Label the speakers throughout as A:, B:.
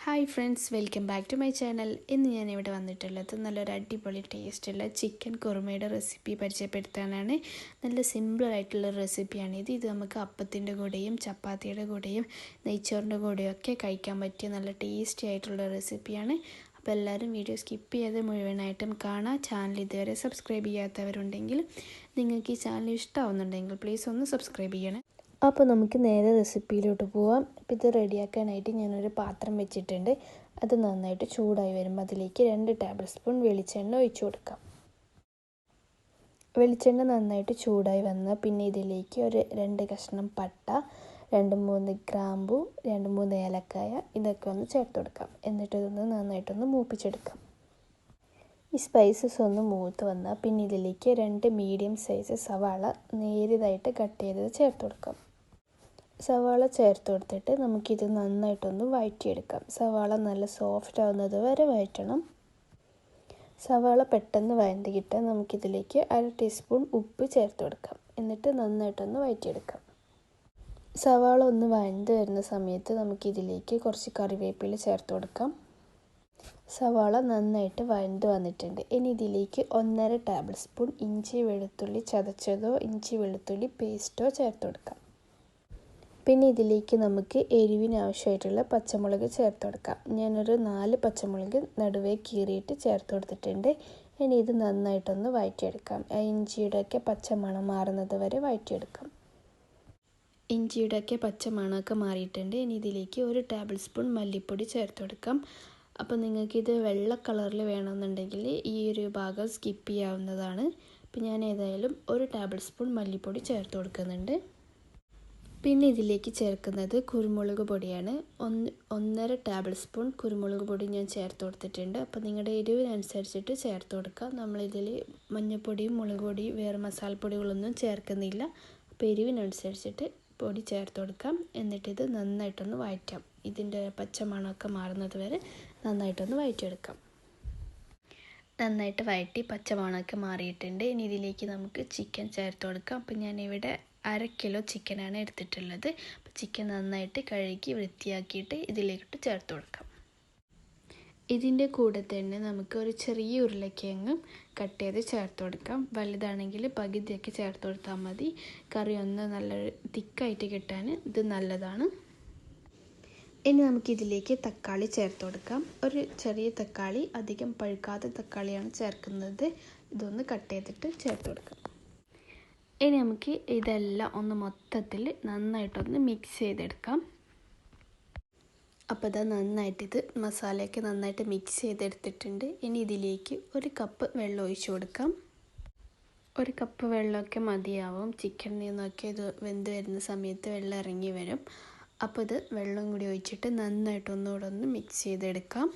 A: Hi friends, welcome back to my channel. ഇന്ന് ഞാൻ ഇവിടെ വന്നിട്ടുള്ളത് നല്ലൊരു അടിപൊളി ടേസ്റ്റുള്ള ചിക്കൻ കുറുമയുടെ റെസിപ്പി പരിചയപ്പെടുത്താനാണ്. നല്ല സിമ്പിളായിട്ടുള്ള റെസിപ്പിയാണിത്. ഇത് നമുക്ക് അപ്പത്തിൻ്റെ കൂടെയും ചപ്പാത്തിയുടെ കൂടെയും നെയ്ച്ചോറിൻ്റെ കൂടെയും ഒക്കെ കഴിക്കാൻ പറ്റിയ നല്ല ടേസ്റ്റി ആയിട്ടുള്ള റെസിപ്പിയാണ്. അപ്പോൾ എല്ലാവരും വീഡിയോ സ്കിപ്പ് ചെയ്യാതെ മുഴുവനായിട്ടും കാണാം. ചാനൽ ഇതുവരെ സബ്സ്ക്രൈബ് ചെയ്യാത്തവരുണ്ടെങ്കിൽ നിങ്ങൾക്ക് ഈ ചാനൽ ഇഷ്ടമാവുന്നുണ്ടെങ്കിൽ പ്ലീസ് ഒന്ന് സബ്സ്ക്രൈബ് ചെയ്യണം. അപ്പോൾ നമുക്ക് നേരെ റെസിപ്പിയിലോട്ട് പോവാം. അപ്പോൾ ഇത് റെഡിയാക്കാനായിട്ട് ഞാനൊരു പാത്രം വെച്ചിട്ടുണ്ട്. അത് നന്നായിട്ട് ചൂടായി വരുമ്പോൾ അതിലേക്ക് 2 ടേബിൾ സ്പൂൺ വെളിച്ചെണ്ണ ഒഴിച്ചു കൊടുക്കാം. വെളിച്ചെണ്ണ നന്നായിട്ട് ചൂടായി വന്നാൽ പിന്നെ ഇതിലേക്ക് ഒരു 2 കഷ്ണം പട്ട, 2-3 ഗ്രാമ്പു, 2-3 ഏലക്കായ ഇതൊക്കെ ഒന്ന് ചേർത്ത് കൊടുക്കാം. എന്നിട്ട് ഇതൊന്ന് നന്നായിട്ടൊന്ന് മൂപ്പിച്ചെടുക്കാം. ഈ സ്പൈസസ് ഒന്ന് മൂത്ത് വന്നാൽ പിന്നെ ഇതിലേക്ക് 2 മീഡിയം സൈസ് സവാള നേരിയതായിട്ട് കട്ട് ചെയ്തത് ചേർത്ത് കൊടുക്കാം. സവാള ചേർത്ത് കൊടുത്തിട്ട് നമുക്കിത് നന്നായിട്ടൊന്ന് വഴറ്റിയെടുക്കാം. സവാള നല്ല സോഫ്റ്റ് ആവുന്നത് വരെ വഴറ്റണം. സവാള പെട്ടെന്ന് വഴറ്റി കിട്ടാൻ നമുക്കിതിലേക്ക് 1/2 ടീസ്പൂൺ ഉപ്പ് ചേർത്ത് കൊടുക്കാം. എന്നിട്ട് നന്നായിട്ടൊന്ന് വഴറ്റിയെടുക്കാം. സവാള ഒന്ന് വഴണ്ട് വരുന്ന സമയത്ത് നമുക്കിതിലേക്ക് കുറച്ച് കറിവേപ്പില ചേർത്ത് കൊടുക്കാം. സവാള നന്നായിട്ട് വഴണ്ട് വന്നിട്ടുണ്ട്. ഇനി ഇതിലേക്ക് 1.5 ടേബിൾ സ്പൂൺ ഇഞ്ചി വെളുത്തുള്ളി ചതച്ചതോ ഇഞ്ചി വെളുത്തുള്ളി പേസ്റ്റോ ചേർത്ത് കൊടുക്കാം. പിന്നെ ഇതിലേക്ക് നമുക്ക് എരിവിന് ആവശ്യമായിട്ടുള്ള പച്ചമുളക് ചേർത്ത് കൊടുക്കാം. ഞാനൊരു 4 പച്ചമുളക് നടുവേ കീറിയിട്ട് ചേർത്ത് കൊടുത്തിട്ടുണ്ട്. ഇനി ഇത് നന്നായിട്ടൊന്ന് വഴറ്റിയെടുക്കാം. ഇഞ്ചിയുടെയൊക്കെ പച്ചമണം മാറുന്നത് വരെ വഴറ്റിയെടുക്കാം. ഇഞ്ചിയുടെയൊക്കെ പച്ചമണമൊക്കെ മാറിയിട്ടുണ്ട്. ഇനി ഇതിലേക്ക് 1 ടേബിൾ സ്പൂൺ മല്ലിപ്പൊടി ചേർത്ത് കൊടുക്കാം. അപ്പോൾ നിങ്ങൾക്കിത് വെള്ള കളറിൽ വേണമെന്നുണ്ടെങ്കിൽ ഈ ഒരു ഭാഗം സ്കിപ്പ് ചെയ്യാവുന്നതാണ്. അപ്പോൾ ഞാൻ ഏതായാലും 1 ടേബിൾ സ്പൂൺ മല്ലിപ്പൊടി ചേർത്ത് കൊടുക്കുന്നുണ്ട്. പിന്നെ ഇതിലേക്ക് ചേർക്കുന്നത് കുരുമുളക് പൊടിയാണ്. 1.5 ടേബിൾ സ്പൂൺ കുരുമുളക് പൊടി ഞാൻ ചേർത്ത് കൊടുത്തിട്ടുണ്ട്. അപ്പോൾ നിങ്ങളുടെ എരിവിനനുസരിച്ചിട്ട് ചേർത്ത് കൊടുക്കുക. നമ്മളിതിൽ മഞ്ഞൾപ്പൊടിയും മുളക് പൊടിയും വേറെ മസാലപ്പൊടികളൊന്നും ചേർക്കുന്നില്ല. അപ്പോൾ എരിവിനനുസരിച്ചിട്ട് പൊടി ചേർത്ത് കൊടുക്കാം. എന്നിട്ടിത് നന്നായിട്ടൊന്ന് വഴറ്റാം. ഇതിൻ്റെ പച്ചമണമൊക്കെ മാറുന്നത് വരെ നന്നായിട്ടൊന്ന് വഴറ്റിയെടുക്കാം. നന്നായിട്ട് വഴറ്റി പച്ചമണമൊക്കെ മാറിയിട്ടുണ്ട്. ഇനി ഇതിലേക്ക് നമുക്ക് ചിക്കൻ ചേർത്ത് കൊടുക്കാം. അപ്പോൾ ഞാനിവിടെ 1/2 കിലോ ചിക്കനാണ് എടുത്തിട്ടുള്ളത്. അപ്പോൾ ചിക്കൻ നന്നായിട്ട് കഴുകി വൃത്തിയാക്കിയിട്ട് ഇതിലേക്ക് ചേർത്ത് കൊടുക്കാം. ഇതിൻ്റെ കൂടെ തന്നെ നമുക്ക് ഒരു ചെറിയ ഉരുളക്കിഴങ്ങും കട്ട് ചെയ്ത് ചേർത്ത് കൊടുക്കാം. വലുതാണെങ്കിൽ പകുതിയൊക്കെ ചേർത്ത് കൊടുത്താൽ മതി. കറി ഒന്ന് നല്ല തിക്കായിട്ട് കിട്ടാൻ ഇത് നല്ലതാണ്. ഇനി നമുക്കിതിലേക്ക് തക്കാളി ചേർത്ത് കൊടുക്കാം. ഒരു ചെറിയ തക്കാളി, അധികം പഴുക്കാത്ത തക്കാളിയാണ് ചേർക്കുന്നത്. ഇതൊന്ന് കട്ട് ചെയ്തിട്ട് ചേർത്ത് കൊടുക്കാം. ഇനി നമുക്ക് ഇതെല്ലാം ഒന്ന് മൊത്തത്തിൽ നന്നായിട്ടൊന്ന് മിക്സ് ചെയ്തെടുക്കാം. അപ്പോൾ ഇത് നന്നായിട്ടിത് മസാലയൊക്കെ നന്നായിട്ട് മിക്സ് ചെയ്തെടുത്തിട്ടുണ്ട്. ഇനി ഇതിലേക്ക് 1 കപ്പ് വെള്ളം ഒഴിച്ചു കൊടുക്കാം. 1 കപ്പ് വെള്ളമൊക്കെ മതിയാവും. ചിക്കനിൽ നിന്നൊക്കെ ഇത് വെന്ത് വരുന്ന സമയത്ത് വെള്ളം ഇറങ്ങി വരും. അപ്പോൾ ഇത് വെള്ളം കൂടി ഒഴിച്ചിട്ട് നന്നായിട്ടൊന്നുകൂടെ ഒന്ന് മിക്സ് ചെയ്തെടുക്കാം.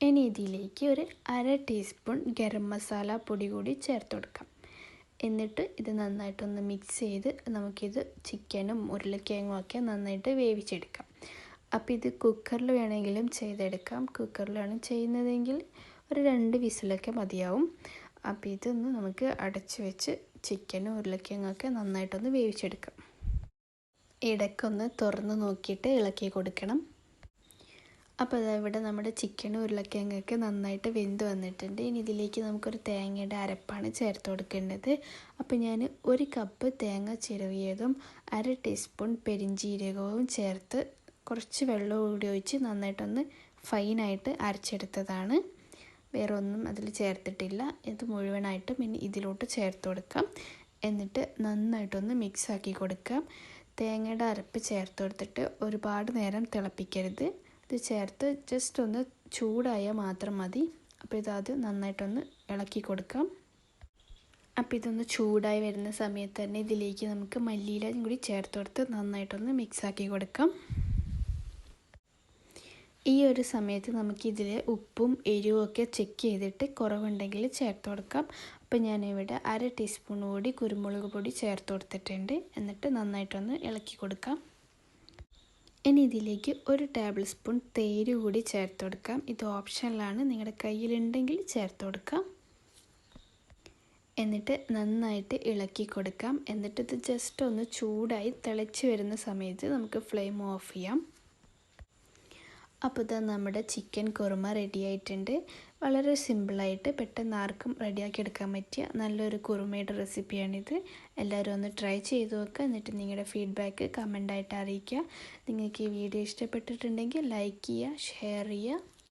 A: ഇനി ഇതിലേക്ക് ഒരു 1/2 ടീസ്പൂൺ ഗരം മസാല പൊടി കൂടി ചേർത്ത് കൊടുക്കാം. എന്നിട്ട് ഇത് നന്നായിട്ടൊന്ന് മിക്സ് ചെയ്ത് നമുക്കിത് ചിക്കനും ഉരുളക്കിഴങ്ങും ഒക്കെ നന്നായിട്ട് വേവിച്ചെടുക്കാം. അപ്പോൾ ഇത് കുക്കറിൽ വേണമെങ്കിലും ചെയ്തെടുക്കാം. കുക്കറിലാണ് ചെയ്യുന്നതെങ്കിൽ ഒരു 2 വിസിലൊക്കെ മതിയാവും. അപ്പോൾ ഇതൊന്ന് നമുക്ക് അടച്ച് വെച്ച് ചിക്കനും ഉരുളക്കിഴങ്ങൊക്കെ നന്നായിട്ടൊന്ന് വേവിച്ചെടുക്കാം. ഇടയ്ക്കൊന്ന് തുറന്ന് നോക്കിയിട്ട് ഇളക്കി കൊടുക്കണം. അപ്പോൾ ഇവിടെ നമ്മുടെ ചിക്കനും ഉരുളക്കിഴങ്ങൊക്കെ നന്നായിട്ട് വെന്ത് വന്നിട്ടുണ്ട്. ഇനി ഇതിലേക്ക് നമുക്കൊരു തേങ്ങയുടെ അരപ്പാണ് ചേർത്ത് കൊടുക്കേണ്ടത്. അപ്പോൾ ഞാൻ 1 കപ്പ് തേങ്ങ ചിരവിയതും 1/2 ടീസ്പൂൺ പെരിഞ്ജീരകവും ചേർത്ത് കുറച്ച് വെള്ളം കൂടി ഒഴിച്ച് നന്നായിട്ടൊന്ന് ഫൈനായിട്ട് അരച്ചെടുത്തതാണ്. വേറെ ഒന്നും അതിൽ ചേർത്തിട്ടില്ല. ഇത് മുഴുവനായിട്ടും ഇനി ഇതിലോട്ട് ചേർത്ത് കൊടുക്കാം. എന്നിട്ട് നന്നായിട്ടൊന്ന് മിക്സാക്കി കൊടുക്കാം. തേങ്ങയുടെ അരപ്പ് ചേർത്ത് കൊടുത്തിട്ട് ഒരുപാട് നേരം തിളപ്പിക്കരുത്. ഇത് ചേർത്ത് ജസ്റ്റ് ഒന്ന് ചൂടായാൽ മാത്രം മതി. അപ്പോൾ ഇതത് നന്നായിട്ടൊന്ന് ഇളക്കി കൊടുക്കാം. അപ്പോൾ ഇതൊന്ന് ചൂടായി വരുന്ന സമയത്ത് തന്നെ ഇതിലേക്ക് നമുക്ക് മല്ലിയില കൂടി ചേർത്ത് കൊടുത്ത് നന്നായിട്ടൊന്ന് മിക്സാക്കി കൊടുക്കാം. ഈ ഒരു സമയത്ത് നമുക്കിതിൽ ഉപ്പും എരിവും ഒക്കെ ചെക്ക് ചെയ്തിട്ട് കുറവുണ്ടെങ്കിൽ ചേർത്ത് കൊടുക്കാം. അപ്പോൾ ഞാനിവിടെ 1/2 ടീസ്പൂൺ കൂടി കുരുമുളക് പൊടി ചേർത്ത് കൊടുത്തിട്ടുണ്ട്. എന്നിട്ട് നന്നായിട്ടൊന്ന് ഇളക്കി കൊടുക്കാം. ഇനി ഇതിലേക്ക് 1 ടേബിൾ സ്പൂൺ തേര് കൂടി ചേർത്ത് കൊടുക്കാം. ഇത് ഓപ്ഷനിലാണ്, നിങ്ങളുടെ കയ്യിലുണ്ടെങ്കിൽ ചേർത്ത് കൊടുക്കാം. എന്നിട്ട് നന്നായിട്ട് ഇളക്കി കൊടുക്കാം. എന്നിട്ട് ഇത് ജസ്റ്റ് ഒന്ന് ചൂടായി തിളച്ച് വരുന്ന സമയത്ത് നമുക്ക് ഫ്ലെയിം ഓഫ് ചെയ്യാം. അപ്പോൾ ഇതാ നമ്മുടെ ചിക്കൻ കുറുമ റെഡി ആയിട്ടുണ്ട്. വളരെ സിമ്പിളായിട്ട് പെട്ടെന്ന് ആർക്കും റെഡിയാക്കി എടുക്കാൻ പറ്റിയ നല്ലൊരു കുറുമയുടെ റെസിപ്പിയാണിത്. എല്ലാവരും ഒന്ന് ട്രൈ ചെയ്ത് നോക്കുക. എന്നിട്ട് നിങ്ങളുടെ ഫീഡ്ബാക്ക് കമൻ്റായിട്ട് അറിയിക്കുക. നിങ്ങൾക്ക് ഈ വീഡിയോ ഇഷ്ടപ്പെട്ടിട്ടുണ്ടെങ്കിൽ ലൈക്ക് ചെയ്യുക, ഷെയർ ചെയ്യുക.